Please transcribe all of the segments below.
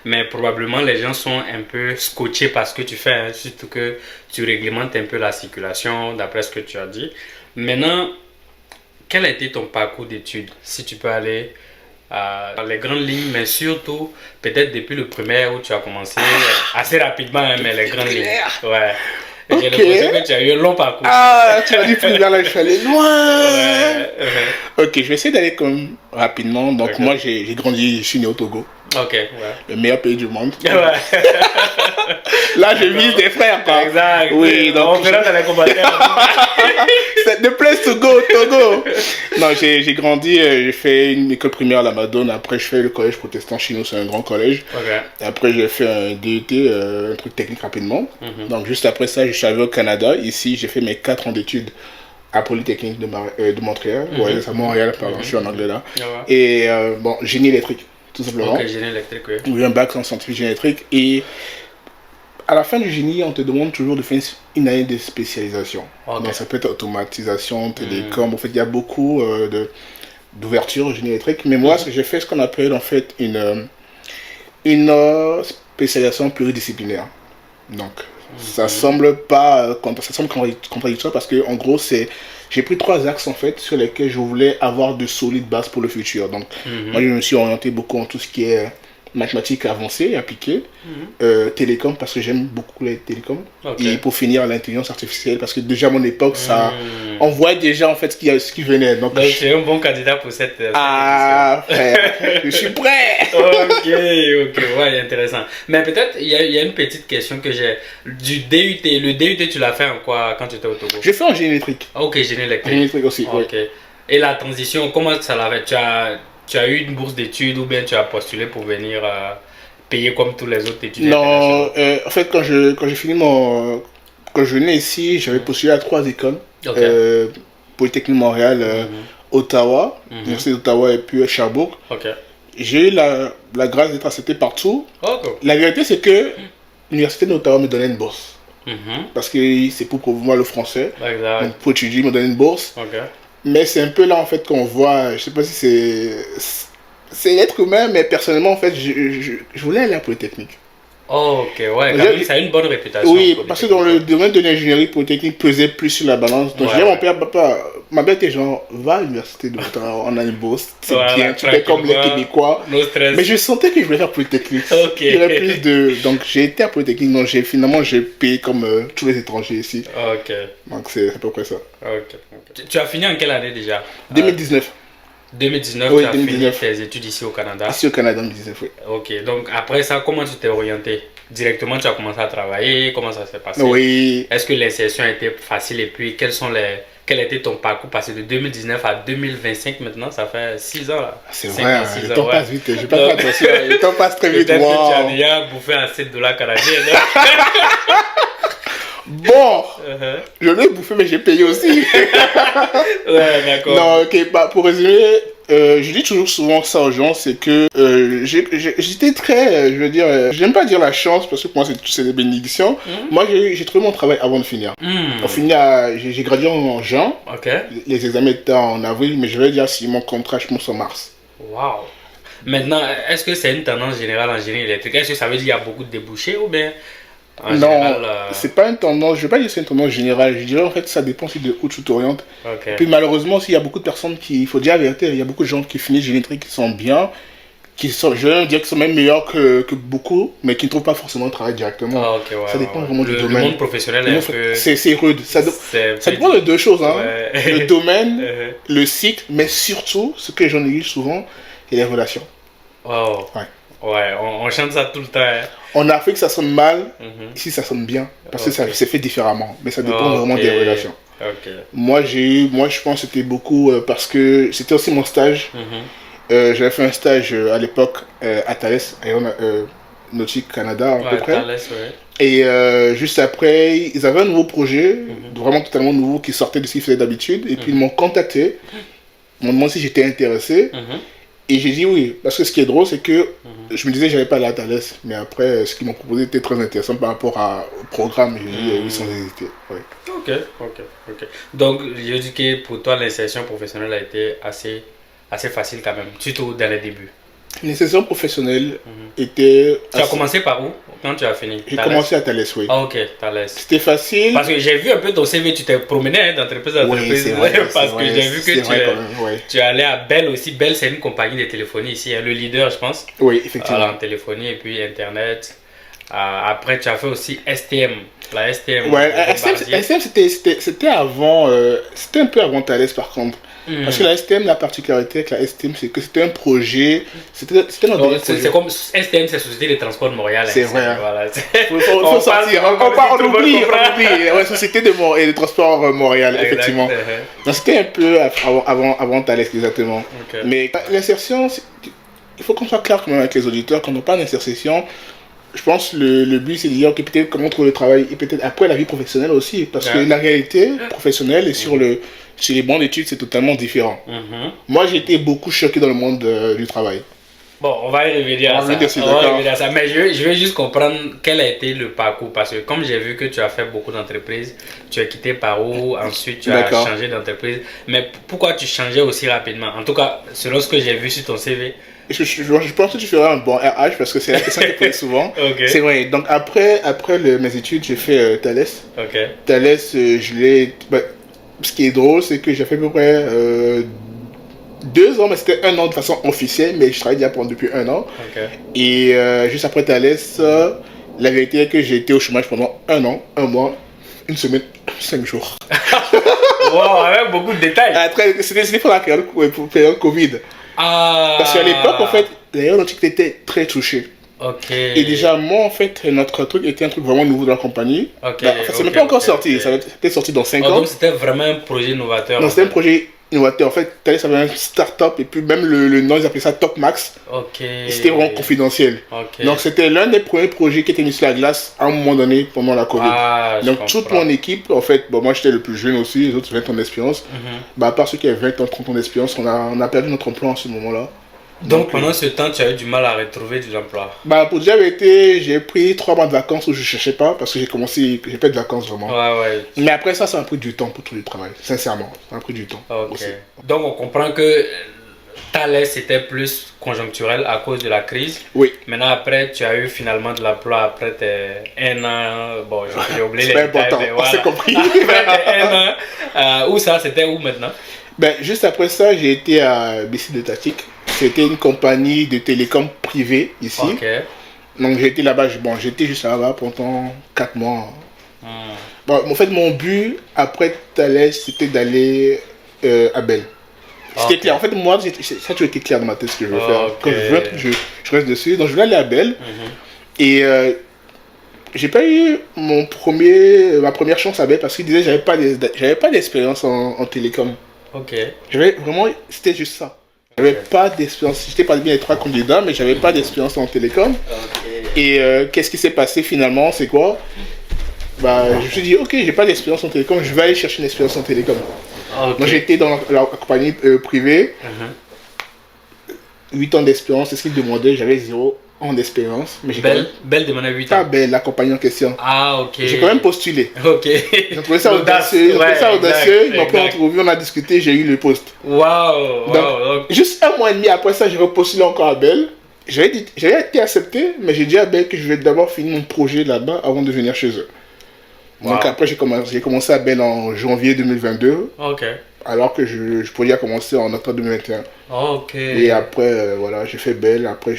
mais probablement les gens sont un peu scotchés par ce que tu fais, hein, surtout que tu réglementes un peu la circulation, d'après ce que tu as dit. Maintenant, quel a été ton parcours d'études? Si tu peux aller dans les grandes lignes, mais surtout peut-être depuis le primaire où tu as commencé assez rapidement, hein, mais les grandes lignes. Ouais. J'ai l'impression que tu as eu un long parcours. Ah, tu m'as dit primaire, là, je suis allé loin. Ouais, Ok, je vais essayer d'aller comme rapidement. Donc, moi, j'ai grandi, je suis né au Togo. Ok, ouais. Le meilleur pays du monde. Ouais. Là, je vise des frères, quoi. Exact. Oui, donc. On verra dans les commentaires. C'est the place to go, Togo. Non, j'ai grandi, j'ai fait une école primaire à la Madone. Après, je fais le collège protestant chez nous, c'est un grand collège. Ok. Et après, j'ai fait un DET, un truc technique rapidement. Donc, juste après ça, je suis arrivé au Canada. Ici, j'ai fait mes 4 ans d'études à Polytechnique de Montréal. Ouais, c'est à Montréal, pardon, je suis en anglais là. Ouais. Et bon, génie électrique, tout simplement. Ok, génie électrique, oui. J'ai eu un bac en scientifique génie électrique. Et à la fin du génie, on te demande toujours de faire une année de spécialisation. Ok. Donc, ça peut être automatisation, télécom. En fait, il y a beaucoup d'ouverture au génie électrique. Mais moi, ce que j'ai fait, ce qu'on appelle en fait une spécialisation pluridisciplinaire. Donc, ça semble pas, ça semble contradictoire parce que en gros, j'ai pris 3 axes en fait sur lesquels je voulais avoir de solides bases pour le futur. Donc, moi, je me suis orienté beaucoup en tout ce qui est mathématiques avancées et appliquées, télécom parce que j'aime beaucoup les télécoms, et pour finir l'intelligence artificielle parce que déjà à mon époque, ça, on voyait déjà en fait ce qui venait. Donc tu es un bon candidat pour cette frère, je suis prêt. Ok, ouais, intéressant. Mais peut-être, il y a une petite question que j'ai. Du DUT, le DUT, tu l'as fait en quoi quand tu étais au Togo? J'ai fait en génie électrique. Ok, génie électrique. Génie électrique aussi, ok. Oui. Et la transition, comment ça l'a fait? Tu as eu une bourse d'études ou bien tu as postulé pour venir payer comme tous les autres étudiants? Non, en fait, quand j'ai fini quand je venais ici, j'avais postulé à 3 écoles. Polytechnique Montréal, Ottawa, l'Université d'Ottawa et puis Sherbrooke. J'ai eu la grâce d'être accepté partout. La vérité, c'est que l'Université d'Ottawa me donnait une bourse. Parce que c'est pour promouvoir le français. Donc, pour étudier, ils me donnaient une bourse. Mais c'est un peu là, en fait, qu'on voit, je sais pas si c'est l'être humain, mais personnellement, en fait, je voulais aller à Polytechnique. Ok, ouais, quand même, ça a une bonne réputation. Oui, parce que dans le domaine de l'ingénierie, Polytechnique pesait plus sur la balance. Donc, j'ai dit à mon père, papa, ma bête est genre, va à l'université de Ottawa, on a une bourse, c'est bien, tu fais comme les Québécois. Mais je sentais que je voulais faire Polytechnique. Donc, j'ai été à Polytechnique, donc finalement, j'ai payé comme tous les étrangers ici. Donc, c'est à peu près ça. Tu as fini en quelle année déjà? 2019. 2019, oui, tu as 2019. Fini tes études ici au Canada? Ici au Canada, 2019, oui. Ok, donc après ça, comment tu t'es orienté? Directement, tu as commencé à travailler? Comment ça s'est passé? Oui. Est-ce que l'insertion a été facile et puis quel était ton parcours passé de 2019 à 2025 maintenant? Ça fait 6 ans là. C'est vrai, le temps passe vite, je pas fait attention, le temps passe très vite. Peut-être que tu as déjà bouffé à $7 canadiens. Bon, je l'ai bouffé, mais j'ai payé aussi. Ouais, d'accord. Non, ok, bah, pour résumer, je dis toujours souvent ça aux gens, c'est que j'étais très, je veux dire, j'aime pas dire la chance, parce que pour moi c'est des bénédictions. Moi, j'ai trouvé mon travail avant de finir. J'ai gradué en juin, les examens étaient en avril, mais je vais dire si mon contrat, je pense en mars. Waouh. Maintenant, est-ce que c'est une tendance générale en génie électrique? Est-ce que ça veut dire qu'il y a beaucoup de débouchés ou bien... Non, c'est pas une tendance, je vais pas dire que c'est une tendance générale, je dirais en fait ça dépend aussi de où tu t'orientes. Puis malheureusement, il y a beaucoup de personnes il faut dire la vérité, il y a beaucoup de gens qui finissent génie électrique qui sont bien, je vais dire qu'ils sont même meilleurs que beaucoup, mais qui ne trouvent pas forcément de travail directement. Ça dépend vraiment du domaine. Le monde professionnel est un peu... C'est rude, ça dépend de 2 choses, hein. Le domaine, le site, mais surtout, ce que j'en néglige souvent, c'est les relations. Ouais, on chante ça tout le temps. Hein. En Afrique, ça sonne mal. Ici, ça sonne bien. Parce que ça c'est fait différemment. Mais ça dépend vraiment des relations. Moi, je pense que c'était beaucoup parce que c'était aussi mon stage. J'avais fait un stage à l'époque à Thales, Nautique Canada à peu près. Thales, Et juste après, ils avaient un nouveau projet, vraiment totalement nouveau, qui sortait de ce qu'ils faisaient d'habitude. Et puis, ils m'ont contacté. Ils m'ont demandé si j'étais intéressé. Et j'ai dit oui, parce que ce qui est drôle, c'est que je me disais que j'allais pas aller à Thales, mais après, ce qu'ils m'ont proposé était très intéressant par rapport au programme, j'ai dit oui sans hésiter. Ok. Donc, je dis que pour toi, l'insertion professionnelle a été assez facile quand même, surtout dans les débuts. L'insertion professionnelle était... Tu as commencé par où quand tu as fini? J'ai commencé à Thales, oui. Ah, ok, Thales. C'était facile. Parce que j'ai vu un peu ton CV, tu t'es promené d'entreprise en entreprise. Oui, parce que j'ai vu que tu es allé à Bell aussi. Bell, c'est une compagnie de téléphonie ici, le leader, je pense. Oui, effectivement. En téléphonie et puis Internet. Après, tu as fait aussi STM. La STM. Ouais, STM c'était avant. C'était un peu avant Thales, par contre. Parce que la STM, la particularité avec la STM, c'est que c'était un projet. C'était notre projet. C'est comme STM, c'est Société de Transport de Montréal. C'est vrai. Voilà. Faut sortir. On oublie. Ouais, Société de Transport Montréal, effectivement. Donc c'était un peu avant Thales, exactement. Okay. Mais l'insertion, il faut qu'on soit clair quand même avec les auditeurs, qu'on n'a pas d'insertion. Je pense que le but, c'est de dire que peut-être comment trouver le travail et peut-être après la vie professionnelle aussi. Parce que la réalité professionnelle et sur les bancs d'études, c'est totalement différent. Moi, j'ai été beaucoup choqué dans le monde du travail. Bon, on va y revenir à ça. Mais je vais juste comprendre quel a été le parcours. Parce que comme j'ai vu que tu as fait beaucoup d'entreprises, tu as quitté Paro, ensuite tu as changé d'entreprise. Mais pourquoi tu changeais aussi rapidement? En tout cas, selon ce que j'ai vu sur ton CV. Je pense que tu feras un bon RH parce que c'est la question que je pose souvent. Okay. C'est vrai. Donc après mes études, j'ai fait Thales. Okay. Thales, je l'ai... ce qui est drôle, c'est que j'ai fait à peu près 2 ans, mais c'était 1 an de façon officielle, mais je travaillais déjà depuis 1 an. Okay. Et juste après Thales, la vérité est que j'ai été au chômage pendant 1 an, 1 mois, 1 semaine, 5 jours. Wow, avec beaucoup de détails. C'était pour la période Covid. Parce qu'à l'époque, en fait, l'aéronautique était très touchée. Et déjà, moi, en fait, notre truc était un truc vraiment nouveau dans la compagnie. Ça n'est pas encore sorti, ça va être sorti dans 5 ans. Donc c'était vraiment un projet novateur. Non, c'était un projet innovateur. En fait, Thales avait un start-up et puis même le nom, ils appelaient ça Top Max. Et c'était vraiment confidentiel. Donc c'était l'un des premiers projets qui était mis sur la glace à un moment donné pendant la Covid. Donc toute mon équipe, en fait, moi j'étais le plus jeune aussi, les autres 20 ans d'expérience. À part ceux qui avaient 20 ans, 30 ans d'expérience, on a perdu notre emploi en ce moment-là. Donc pendant ce temps, tu as eu du mal à retrouver de l'emploi? Pour dire la vérité, j'ai pris 3 mois de vacances où je ne cherchais pas parce que j'ai pas de vacances vraiment. Mais après ça m'a pris du temps pour trouver du travail, sincèrement. Ça m'a pris du temps aussi. Donc on comprend que Thales c'était plus conjoncturel à cause de la crise. Oui. Maintenant après, tu as eu finalement de l'emploi après tes 1 an. Bon, j'ai oublié les détails. C'est important, on s'est compris. Après tes 1 an. Où ça? C'était où maintenant? Juste après ça, j'ai été à BC de Tatic. C'était une compagnie de télécom privée ici. Donc j'ai été là-bas, j'étais juste là-bas pendant 4 mois. En fait, mon but après Thales, c'était d'aller à Bell. C'était clair. En fait, moi, ça a toujours été clair dans ma tête ce que je veux faire. Quand je veux, je reste dessus. Donc je voulais aller à Bell. Et j'ai pas eu ma première chance à Bell parce qu'il disait que j'avais pas d'expérience en télécom. C'était juste ça. J'avais pas d'expérience. J'étais pas bien les 3 candidats, mais j'avais pas d'expérience en télécom. Et qu'est-ce qui s'est passé finalement? C'est quoi? Je me suis dit, ok, j'ai pas d'expérience en télécom, je vais aller chercher une expérience en télécom. Donc j'étais dans la compagnie privée. 8 ans d'expérience, c'est ce qu'ils demandaient. J'avais 0 ans d'expérience. Bell demandait 8 ans. Pas Bell, la compagnie en question. J'ai quand même postulé. J'ai trouvé ça audacieux. Ils m'ont pris en entrevue, on a discuté, j'ai eu le poste. Donc, juste 1 mois et demi après ça, j'ai repostulé encore à Bell. J'avais été accepté, mais j'ai dit à Bell que je vais d'abord finir mon projet là-bas avant de venir chez eux. Donc après, j'ai commencé à Bell en janvier 2022. Alors que je pourrais commencer en octobre 2021. Et après, j'ai fait Bell. Après,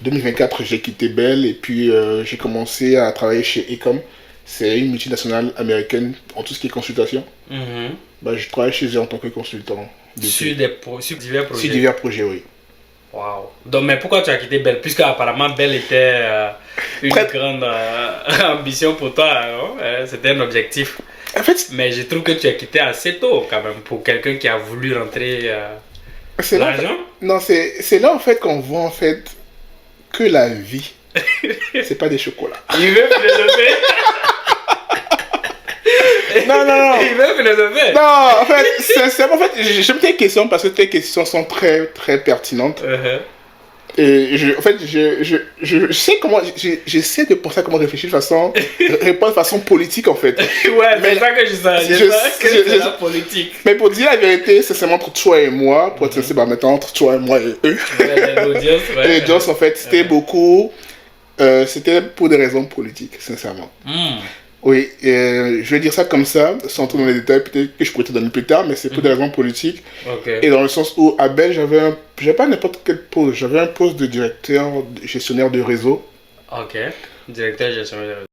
2024, j'ai quitté Bell et puis j'ai commencé à travailler chez Ecom. C'est une multinationale américaine en tout ce qui est consultation. Je travaille chez eux en tant que consultant. Sur divers projets. Sur divers projets, oui. Wow. Donc, mais pourquoi tu as quitté Bell? Puisque apparemment Bell était une grande ambition pour toi. C'était un objectif. En fait, mais je trouve que tu as quitté assez tôt quand même pour quelqu'un qui a voulu rentrer l'argent. Non, c'est là en fait qu'on voit en fait que la vie, c'est pas des chocolats. Il veut philosopher. Non. Il veut philosopher. Non, en fait, j'aime tes questions parce que tes questions sont très, très pertinentes. Et en fait, je sais comment, j'essaie de penser à comment réfléchir de façon, répondre de façon politique en fait. Ouais, mais c'est ça que je sais, c'est la politique. Mais pour dire la vérité, c'est seulement entre toi et moi, pour être sincère, bah maintenant entre toi et moi et eux. Ouais, l'audience, en fait, c'était beaucoup, c'était pour des raisons politiques, sincèrement. Oui, je vais dire ça comme ça, sans entrer dans les détails, peut-être que je pourrais te donner plus tard, mais c'est pour des raisons politiques. Et dans le sens où, à Bell, j'avais pas n'importe quel poste, j'avais un poste de directeur, gestionnaire de réseau. Ok, directeur gestionnaire de réseau.